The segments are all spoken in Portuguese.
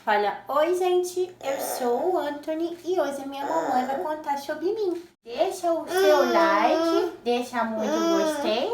Fala, oi gente, eu sou o Anthony e hoje a minha mamãe vai contar sobre mim. Deixa o seu like, deixa muito gostei.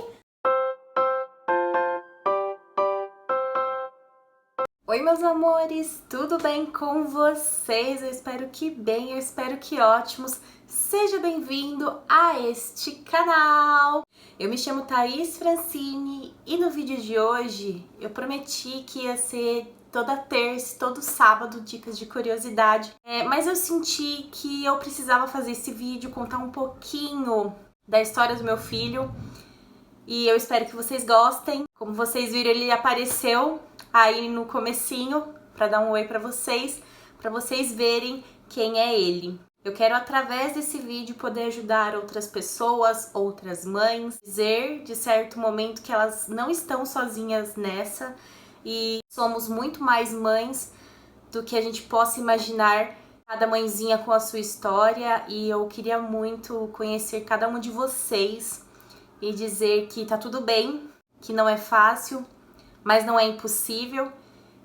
Oi meus amores, tudo bem com vocês? Eu espero que bem, eu espero que ótimos. Seja bem-vindo a este canal. Eu me chamo Thaís Francine e no vídeo de hoje eu prometi que ia ser toda terça, todo sábado, dicas de curiosidade. Mas eu senti que eu precisava fazer esse vídeo, contar um pouquinho da história do meu filho. E eu espero que vocês gostem. Como vocês viram, ele apareceu aí no comecinho para dar um oi para vocês verem quem é ele. Eu quero, através desse vídeo, poder ajudar outras pessoas, outras mães, dizer de certo momento que elas não estão sozinhas nessa e somos muito mais mães do que a gente possa imaginar, cada mãezinha com a sua história, e eu queria muito conhecer cada um de vocês e dizer que tá tudo bem, que não é fácil, mas não é impossível,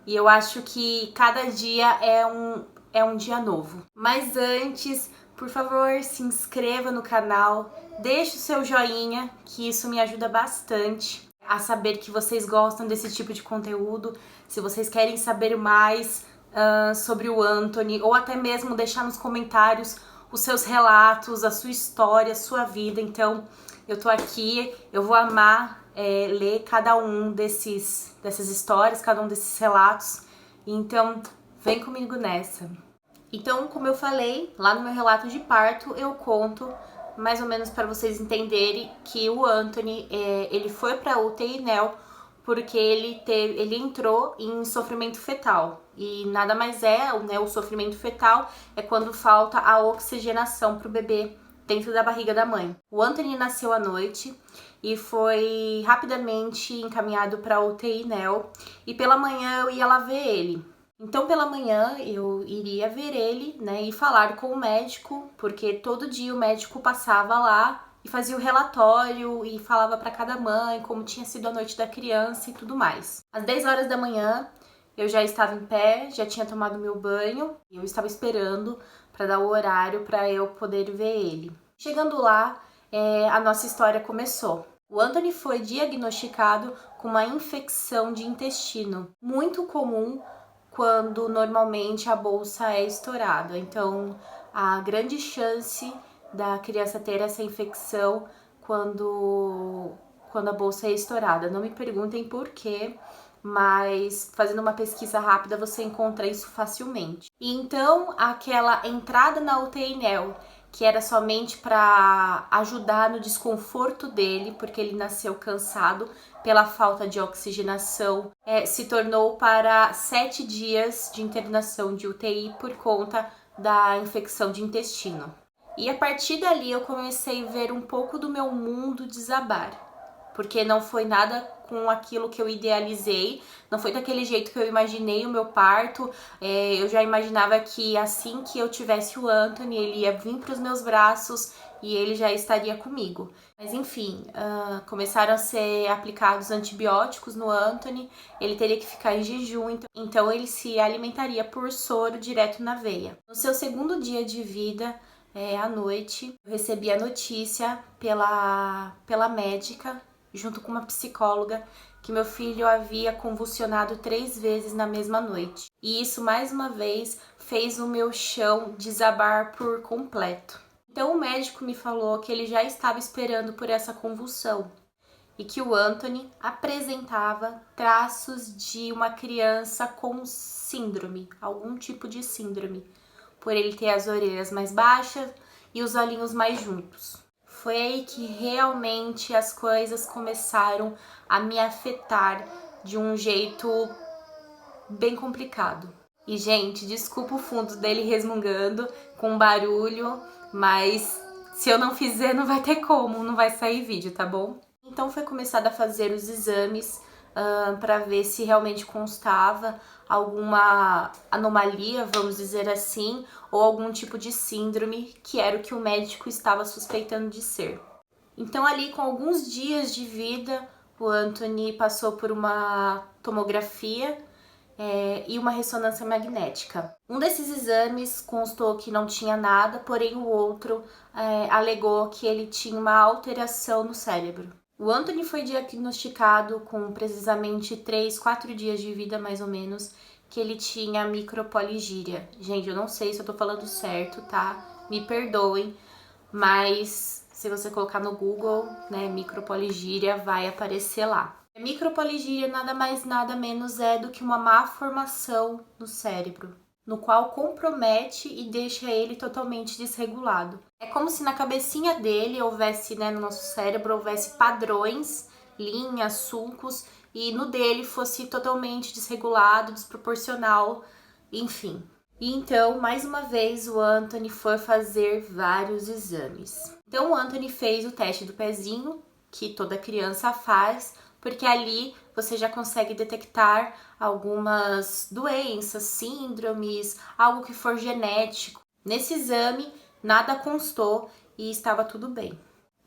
e eu acho que cada dia é um dia novo. Mas antes, por favor, se inscreva no canal, deixe o seu joinha, que isso me ajuda bastante a saber que vocês gostam desse tipo de conteúdo. Se vocês querem saber mais sobre o Anthony, ou até mesmo deixar nos comentários os seus relatos, a sua história, a sua vida, então eu tô aqui, eu vou amar ler cada um dessas histórias, cada um desses relatos, então vem comigo nessa. Então, como eu falei, lá no meu relato de parto, eu conto mais ou menos para vocês entenderem que o Anthony, ele foi para UTI NEL porque ele entrou em sofrimento fetal. E nada mais o sofrimento fetal é quando falta a oxigenação para o bebê dentro da barriga da mãe. O Anthony nasceu à noite e foi rapidamente encaminhado para a UTI NEL, e pela manhã eu ia lá ver ele. Então pela manhã eu iria ver ele, né, e falar com o médico, porque todo dia o médico passava lá e fazia o relatório e falava para cada mãe como tinha sido a noite da criança e tudo mais. Às 10 horas da manhã eu já estava em pé, já tinha tomado meu banho e eu estava esperando para dar o horário para eu poder ver ele. Chegando lá, a nossa história começou. O Anthony foi diagnosticado com uma infecção de intestino, muito comum quando normalmente a bolsa é estourada. Então, a grande chance da criança ter essa infecção quando a bolsa é estourada. Não me perguntem por quê, mas fazendo uma pesquisa rápida você encontra isso facilmente. E então, aquela entrada na UTI NEL, que era somente para ajudar no desconforto dele, porque ele nasceu cansado pela falta de oxigenação, se tornou para 7 dias de internação de UTI por conta da infecção de intestino. E a partir dali eu comecei a ver um pouco do meu mundo desabar, porque não foi nada com aquilo que eu idealizei, não foi daquele jeito que eu imaginei o meu parto. Eu já imaginava que assim que eu tivesse o Anthony, ele ia vir para os meus braços e ele já estaria comigo. Mas enfim, começaram a ser aplicados antibióticos no Anthony, ele teria que ficar em jejum, então ele se alimentaria por soro direto na veia. No seu segundo dia de vida, à noite, eu recebi a notícia pela médica, junto com uma psicóloga, que meu filho havia convulsionado 3 vezes na mesma noite. E isso, mais uma vez, fez o meu chão desabar por completo. Então o médico me falou que ele já estava esperando por essa convulsão e que o Anthony apresentava traços de uma criança com síndrome, algum tipo de síndrome, por ele ter as orelhas mais baixas e os olhinhos mais juntos. Foi aí que realmente as coisas começaram a me afetar de um jeito bem complicado. E, gente, desculpa o fundo dele resmungando com barulho, mas se eu não fizer não vai ter como, não vai sair vídeo, tá bom? Então foi começado a fazer os exames para ver se realmente constava alguma anomalia, vamos dizer assim, ou algum tipo de síndrome, que era o que o médico estava suspeitando de ser. Então ali, com alguns dias de vida, o Anthony passou por uma tomografia e uma ressonância magnética. Um desses exames constou que não tinha nada, porém o outro alegou que ele tinha uma alteração no cérebro. O Anthony foi diagnosticado com precisamente 3, 4 dias de vida, mais ou menos, que ele tinha micropoligíria. Gente, eu não sei se eu tô falando certo, tá? Me perdoem, mas se você colocar no Google, né, micropoligíria, vai aparecer lá. A micropoligíria nada mais nada menos é do que uma má formação no cérebro, no qual compromete e deixa ele totalmente desregulado. É como se na cabecinha dele houvesse, né, no nosso cérebro, houvesse padrões, linhas, sulcos, e no dele fosse totalmente desregulado, desproporcional, enfim. E então, mais uma vez, o Anthony foi fazer vários exames. Então, o Anthony fez o teste do pezinho, que toda criança faz, porque ali você já consegue detectar algumas doenças, síndromes, algo que for genético. Nesse exame, nada constou e estava tudo bem.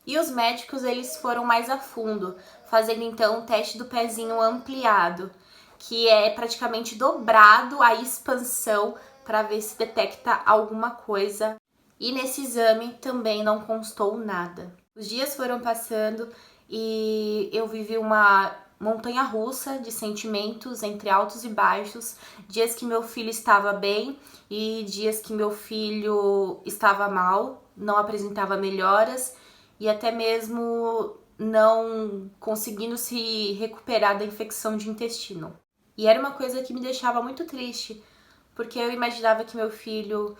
E os médicos, eles foram mais a fundo, fazendo então o teste do pezinho ampliado, que é praticamente dobrado a expansão para ver se detecta alguma coisa. E nesse exame também não constou nada. Os dias foram passando e eu vivi uma montanha-russa de sentimentos entre altos e baixos, dias que meu filho estava bem e dias que meu filho estava mal, não apresentava melhoras e até mesmo não conseguindo se recuperar da infecção de intestino. E era uma coisa que me deixava muito triste, porque eu imaginava que meu filho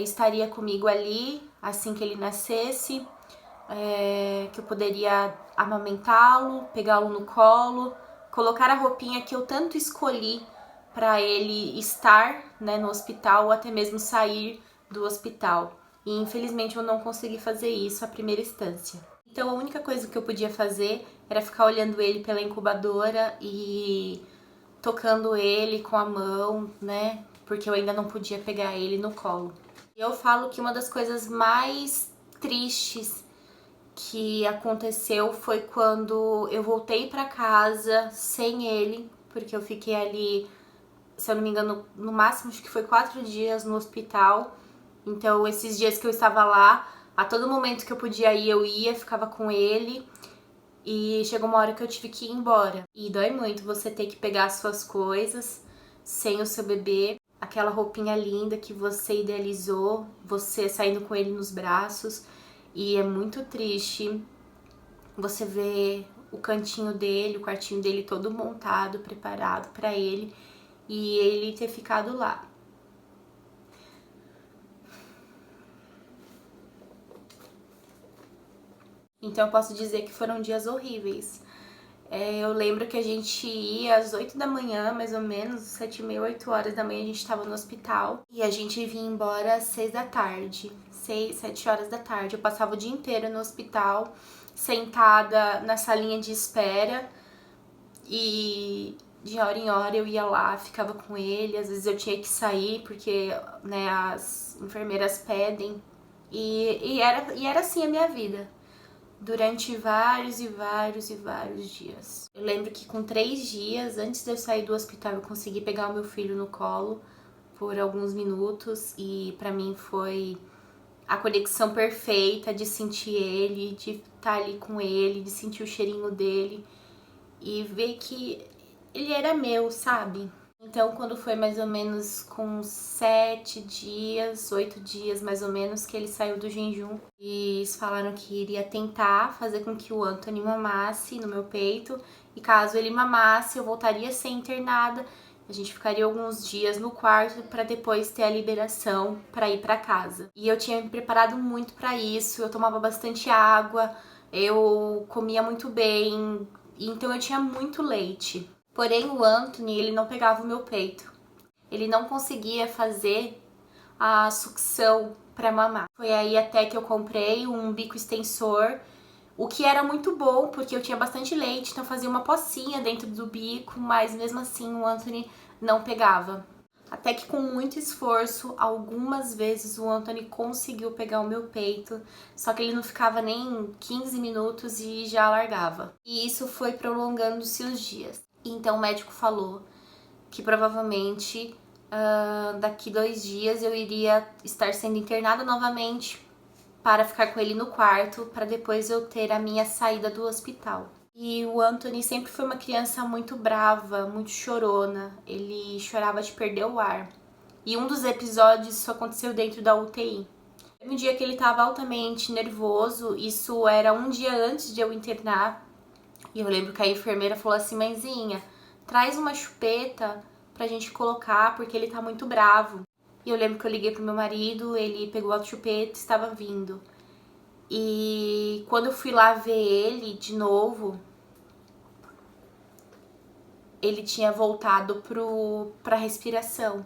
estaria comigo ali assim que ele nascesse, que eu poderia amamentá-lo, pegá-lo no colo, colocar a roupinha que eu tanto escolhi para ele estar, né, no hospital ou até mesmo sair do hospital. E infelizmente eu não consegui fazer isso à primeira instância. Então a única coisa que eu podia fazer era ficar olhando ele pela incubadora e tocando ele com a mão, né? Porque eu ainda não podia pegar ele no colo. Eu falo que uma das coisas mais tristes que aconteceu foi quando eu voltei para casa sem ele, porque eu fiquei ali, se eu não me engano, no máximo acho que foi 4 dias no hospital. Então esses dias que eu estava lá, a todo momento que eu podia ir, eu ia, ficava com ele. E chegou uma hora que eu tive que ir embora. E dói muito você ter que pegar as suas coisas sem o seu bebê, aquela roupinha linda que você idealizou, você saindo com ele nos braços. E é muito triste você ver o cantinho dele, o quartinho dele todo montado, preparado para ele e ele ter ficado lá. Então eu posso dizer que foram dias horríveis. Eu lembro que a gente ia às 8 da manhã, mais ou menos, 7h30, 8 horas da manhã a gente estava no hospital. E a gente vinha embora às 6 da tarde, 6, 7 horas da tarde. Eu passava o dia inteiro no hospital, sentada na salinha de espera. E de hora em hora eu ia lá, ficava com ele. Às vezes eu tinha que sair porque, né, as enfermeiras pedem. E era assim a minha vida durante vários e vários e vários dias. Eu lembro que com 3 dias, antes de eu sair do hospital, eu consegui pegar o meu filho no colo por alguns minutos e pra mim foi a conexão perfeita de sentir ele, de estar ali com ele, de sentir o cheirinho dele e ver que ele era meu, sabe? Então, quando foi mais ou menos com 7 dias, 8 dias mais ou menos, que ele saiu do jejum, e eles falaram que iria tentar fazer com que o Anthony mamasse no meu peito, e caso ele mamasse, eu voltaria a ser internada, a gente ficaria alguns dias no quarto para depois ter a liberação para ir para casa. E eu tinha me preparado muito para isso, eu tomava bastante água, eu comia muito bem, então eu tinha muito leite. Porém, o Anthony, ele não pegava o meu peito. Ele não conseguia fazer a sucção para mamar. Foi aí até que eu comprei um bico extensor, o que era muito bom, porque eu tinha bastante leite, então eu fazia uma pocinha dentro do bico, mas mesmo assim o Anthony não pegava. Até que com muito esforço, algumas vezes o Anthony conseguiu pegar o meu peito, só que ele não ficava nem 15 minutos e já largava. E isso foi prolongando-se os dias. Então o médico falou que provavelmente daqui 2 dias eu iria estar sendo internada novamente para ficar com ele no quarto, para depois eu ter a minha saída do hospital. E o Anthony sempre foi uma criança muito brava, muito chorona. Ele chorava de perder o ar. E um dos episódios isso aconteceu dentro da UTI. Um dia que ele estava altamente nervoso, isso era um dia antes de eu internar. E eu lembro que a enfermeira falou assim: mãezinha, traz uma chupeta pra gente colocar, porque ele tá muito bravo. E eu lembro que eu liguei pro meu marido, ele pegou a chupeta e estava vindo. E quando eu fui lá ver ele de novo, ele tinha voltado pra respiração.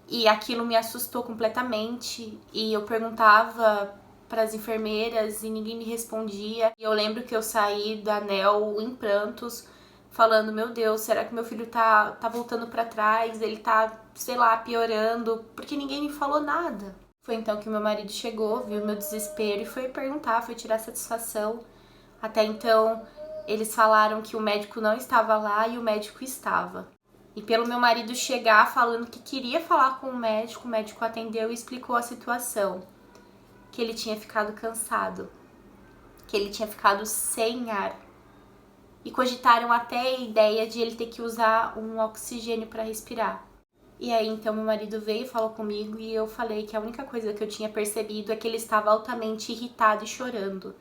E aquilo me assustou completamente. E eu perguntava para as enfermeiras e ninguém me respondia. E eu lembro que eu saí da ANEL em prantos, falando: meu Deus, será que meu filho tá voltando para trás? Ele tá, sei lá, piorando, porque ninguém me falou nada. Foi então que meu marido chegou, viu meu desespero e foi perguntar, foi tirar satisfação. Até então, eles falaram que o médico não estava lá e o médico estava. E pelo meu marido chegar falando que queria falar com o médico atendeu e explicou a situação. Que ele tinha ficado cansado, que ele tinha ficado sem ar. E cogitaram até a ideia de ele ter que usar um oxigênio para respirar. E aí então meu marido veio e falou comigo e eu falei que a única coisa que eu tinha percebido é que ele estava altamente irritado e chorando.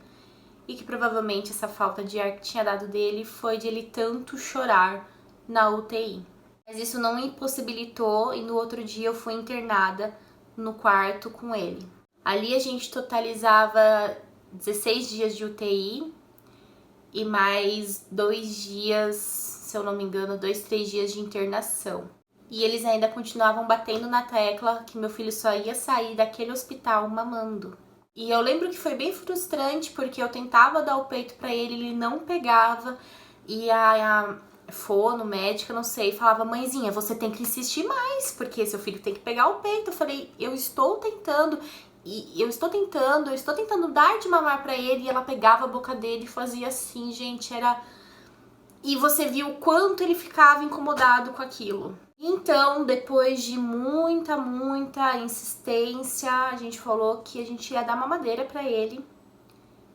E que provavelmente essa falta de ar que tinha dado dele foi de ele tanto chorar na UTI. Mas isso não me impossibilitou e no outro dia eu fui internada no quarto com ele. Ali a gente totalizava 16 dias de UTI e mais 2 dias, se eu não me engano, 2, 3 dias de internação. E eles ainda continuavam batendo na tecla que meu filho só ia sair daquele hospital mamando. E eu lembro que foi bem frustrante porque eu tentava dar o peito pra ele não pegava. E a fono, médica, não sei, falava: mãezinha, você tem que insistir mais, porque seu filho tem que pegar o peito. Eu falei: eu estou tentando dar de mamar pra ele. E ela pegava a boca dele e fazia assim, gente, era... E você viu o quanto ele ficava incomodado com aquilo. Então, depois de muita insistência, a gente falou que a gente ia dar mamadeira pra ele.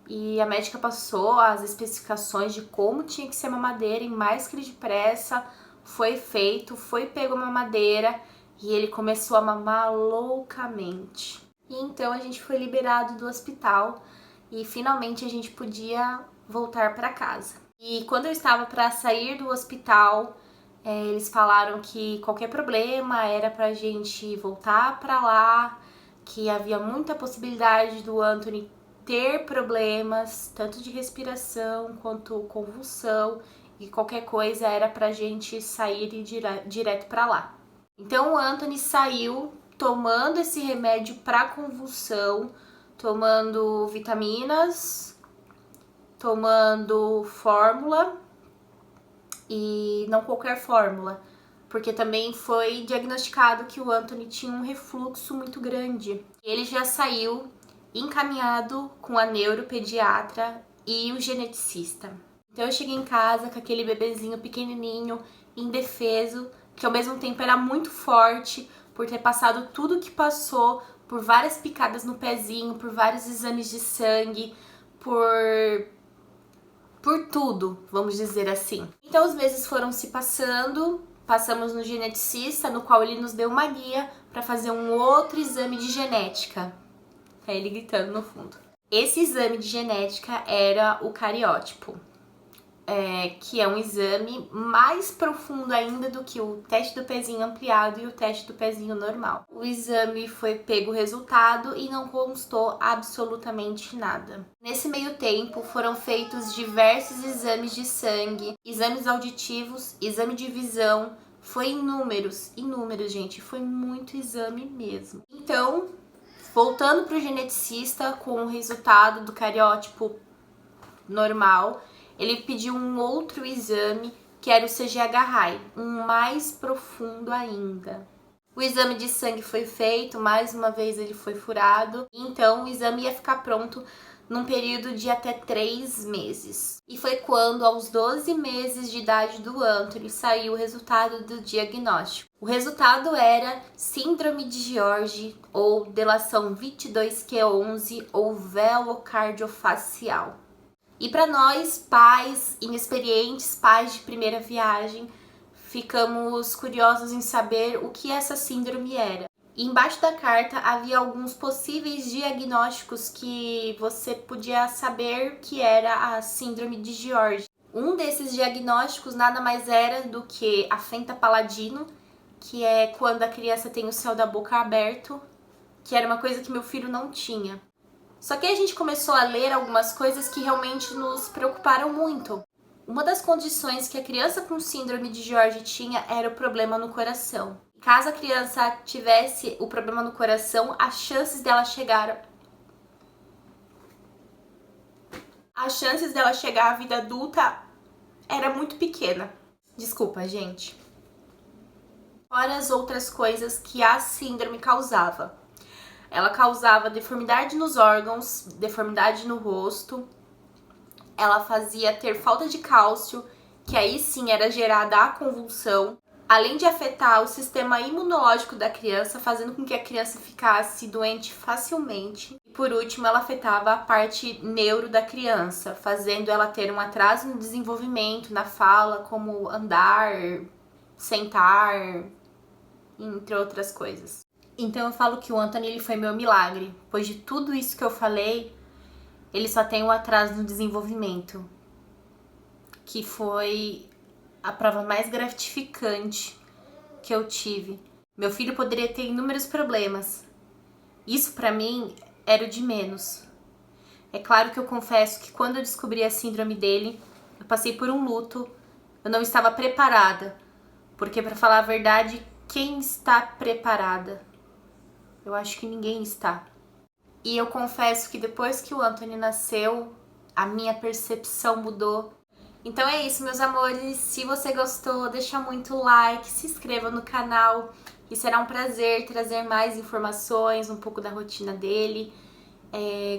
E a médica passou as especificações de como tinha que ser a mamadeira e mais que depressa foi feito, foi pego a mamadeira e ele começou a mamar loucamente. E então a gente foi liberado do hospital e finalmente a gente podia voltar para casa. E quando eu estava para sair do hospital, eles falaram que qualquer problema era pra gente voltar para lá, que havia muita possibilidade do Anthony ter problemas, tanto de respiração quanto convulsão, e qualquer coisa era pra gente sair e ir direto para lá. Então o Anthony saiu tomando esse remédio para convulsão, tomando vitaminas, tomando fórmula, e não qualquer fórmula, porque também foi diagnosticado que o Anthony tinha um refluxo muito grande. Ele já saiu encaminhado com a neuropediatra e o geneticista. Então eu cheguei em casa com aquele bebezinho pequenininho, indefeso, que ao mesmo tempo era muito forte por ter passado tudo que passou, por várias picadas no pezinho, por vários exames de sangue, por tudo, vamos dizer assim. Então os meses foram se passando, passamos no geneticista, no qual ele nos deu uma guia para fazer um outro exame de genética. Tá ele gritando no fundo. Esse exame de genética era o cariótipo, que é um exame mais profundo ainda do que o teste do pezinho ampliado e o teste do pezinho normal. O exame foi pego o resultado e não constou absolutamente nada. Nesse meio tempo foram feitos diversos exames de sangue, exames auditivos, exame de visão. Foi inúmeros, gente, foi muito exame mesmo. Então, voltando para o geneticista com o resultado do cariótipo normal, ele pediu um outro exame, que era o CGH-HI, um mais profundo ainda. O exame de sangue foi feito, mais uma vez ele foi furado, então o exame ia ficar pronto num período de até 3 meses. E foi quando, aos 12 meses de idade do Anthony, saiu o resultado do diagnóstico. O resultado era síndrome de George, ou delação 22q11, ou velocardiofacial. E para nós, pais inexperientes, pais de primeira viagem, ficamos curiosos em saber o que essa síndrome era. E embaixo da carta havia alguns possíveis diagnósticos que você podia saber que era a síndrome de George. Um desses diagnósticos nada mais era do que a fentapaladino, que é quando a criança tem o céu da boca aberto, que era uma coisa que meu filho não tinha. Só que a gente começou a ler algumas coisas que realmente nos preocuparam muito. Uma das condições que a criança com síndrome de George tinha era o problema no coração. Caso a criança tivesse o problema no coração, as chances dela chegar à vida adulta era muito pequena. Desculpa, gente. Fora as outras coisas que a síndrome causava. Ela causava deformidade nos órgãos, deformidade no rosto. Ela fazia ter falta de cálcio, que aí sim era gerada a convulsão. Além de afetar o sistema imunológico da criança, fazendo com que a criança ficasse doente facilmente. E por último, ela afetava a parte neuro da criança, fazendo ela ter um atraso no desenvolvimento, na fala, como andar, sentar, entre outras coisas. Então eu falo que o Anthony ele foi meu milagre, pois de tudo isso que eu falei, ele só tem um atraso no desenvolvimento, que foi a prova mais gratificante que eu tive. Meu filho poderia ter inúmeros problemas. Isso pra mim era o de menos. É claro que eu confesso que quando eu descobri a síndrome dele, eu passei por um luto. Eu não estava preparada, porque pra falar a verdade, quem está preparada? Eu acho que ninguém está. E eu confesso que depois que o Anthony nasceu, a minha percepção mudou. Então é isso, meus amores. Se você gostou, deixa muito like, se inscreva no canal. E será um prazer trazer mais informações, um pouco da rotina dele,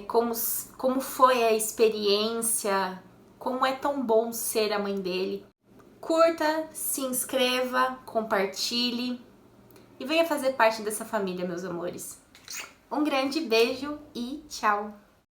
como foi a experiência, como é tão bom ser a mãe dele. Curta, se inscreva, compartilhe e venha fazer parte dessa família, meus amores. Um grande beijo e tchau!